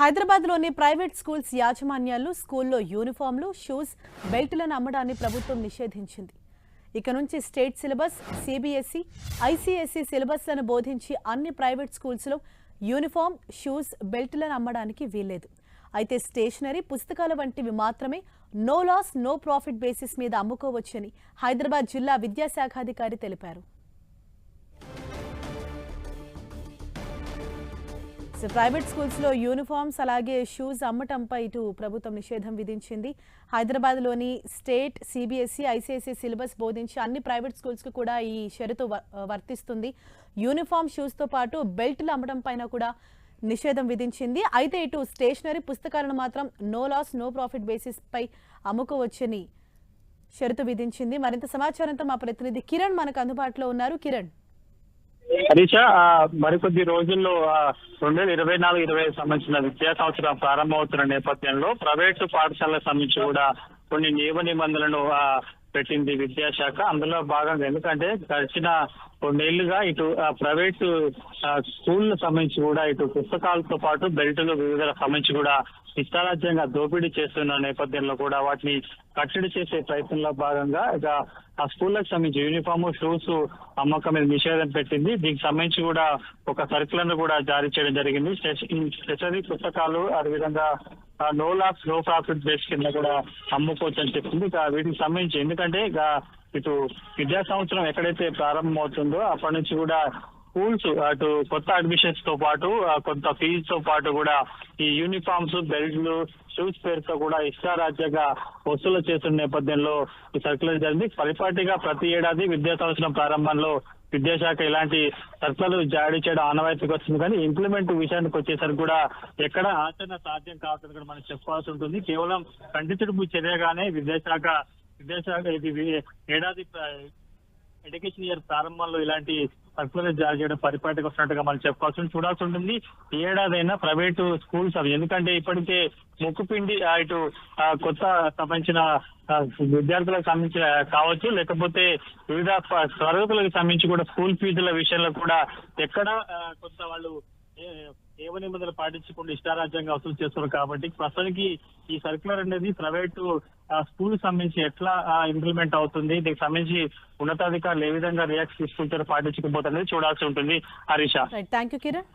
హైదరాబాద్లోని private schools యాజమాన్యాలు స్కూల్లో యూనిఫామ్లు, షూస్, బెల్టులను అమ్మడాన్ని ప్రభుత్వం నిషేధించింది. ఇక నుంచి స్టేట్ సిలబస్, సిబిఎస్ఈ, ఐసీఎస్ఈ సిలబస్లను బోధించి అన్ని ప్రైవేట్ స్కూల్స్లో యూనిఫామ్, షూస్, బెల్టులను అమ్మడానికి వీల్లేదు. అయితే స్టేషనరీ, పుస్తకాల వంటివి మాత్రమే no loss no profit basis మీద అమ్ముకోవచ్చని హైదరాబాద్ జిల్లా విద్యాశాఖాధికారి తెలిపారు. ప్రైవేట్ స్కూల్స్లో యూనిఫామ్స్ అలాగే షూస్ అమ్మటంపై ఇటు ప్రభుత్వం నిషేధం విధించింది. హైదరాబాద్లోని స్టేట్, సిబిఎస్ఈ, ఐసీఎస్ఈ సిలబస్ బోధించి అన్ని ప్రైవేట్ స్కూల్స్కు కూడా ఈ షరతు వర్తిస్తుంది. యూనిఫామ్, షూస్తో పాటు బెల్టులు అమ్మడం పైన కూడా నిషేధం విధించింది. అయితే ఇటు స్టేషనరీ, పుస్తకాలను మాత్రం no loss no profit basis పై అమ్ముకోవచ్చని షరతు విధించింది. మరింత సమాచారంతో మా ప్రతినిధి కిరణ్ మనకు అందుబాటులో ఉన్నారు. కిరణ్, హరీష, మరికొద్ది రోజుల్లో 2024-25 సంబంధించిన విద్యా సంవత్సరం ప్రారంభమవుతున్న నేపథ్యంలో ప్రైవేటు పాఠశాలకు సంబంధించి కూడా కొన్ని నియమ నిబంధనలను పెట్టింది విద్యాశాఖ. అందులో భాగంగా ఎందుకంటే గడిచిన కొన్నేళ్లుగా ఇటు ప్రైవేటు స్కూళ్ళకు సంబంధించి కూడా ఇటు పుస్తకాలతో పాటు బెల్టులు వివిధ సంబంధించి కూడా ఇష్టారాజ్యంగా దోపిడీ చేస్తున్న నేపథ్యంలో కూడా వాటిని కట్టడి చేసే ప్రయత్నంలో భాగంగా ఇక ఆ స్కూళ్ళకి సంబంధించి యూనిఫామ్, షూస్ అమ్మకం మీద నిషేధం పెట్టింది. దీనికి సంబంధించి కూడా ఒక సర్కులర్ కూడా జారీ చేయడం జరిగింది. స్టేషనరీ, పుస్తకాలు అదేవిధంగా no loss no profit base కింద కూడా అమ్ముకోవచ్చు అని చెప్పింది. ఇక వీటికి సంబంధించి ఎందుకంటే ఇక ఇటు విద్యా సంవత్సరం ఎక్కడైతే ప్రారంభమవుతుందో అప్పటి నుంచి కూడా స్కూల్స్ అటు కొత్త అడ్మిషన్స్ తో పాటు కొంత ఫీజుతో పాటు కూడా ఈ యూనిఫామ్స్, బెల్ట్లు, షూస్ పేరుతో కూడా ఇష్టారాజ్యంగా వసూలు చేస్తున్న నేపథ్యంలో ఈ సర్కులర్ జరిగింది. పరిపాటిగా ప్రతి ఏడాది విద్యా సంవత్సరం ప్రారంభంలో విద్యాశాఖ ఇలాంటి సర్కులర్లు జారీ చేయడం ఆనవాయితీకి వస్తుంది. కానీ ఇంప్లిమెంట్ విషయానికి వచ్చేసరికి కూడా ఎక్కడ ఆచరణ సాధ్యం కావద్దని కూడా మనం చెప్పాల్సి ఉంటుంది. కేవలం కంటితుడుపు చర్యగానే విద్యాశాఖ ఇది ఏడాది ఎడ్యుకేషన్ ఇయర్ ప్రారంభంలో ఇలాంటి సర్కులర్ జారీ చేయడం పరిపాటికి వస్తున్నట్టుగా మనం చూడాల్సి ఉంటుంది. ఈ ఏడాదైనా ప్రైవేటు స్కూల్స్ అవి ఎందుకంటే ఇప్పటికే ముక్కుపిండి ఇటు కొత్త సంబంధించిన విద్యార్థులకు సంబంధించిన కావచ్చు, లేకపోతే వివిధ తరగతులకు సంబంధించి కూడా స్కూల్ ఫీజుల విషయంలో కూడా ఎక్కడ కొంత వాళ్ళు ఏవ నిబంధనలు పాటించకుండా ఇష్టారాజ్యంగా వసూలు చేస్తున్నారు. కాబట్టి ప్రస్తుతానికి ఈ సర్కులర్ అనేది ప్రైవేటు స్కూల్ సంబంధించి ఎట్లా ఇంప్లిమెంట్ అవుతుంది, దీనికి సంబంధించి ఉన్నతాధికారులు ఏ విధంగా రియాక్ట్ తీసుకుంటారో పాటించకపోతారనేది చూడాల్సి ఉంటుంది. Harisha, thank you Kiran.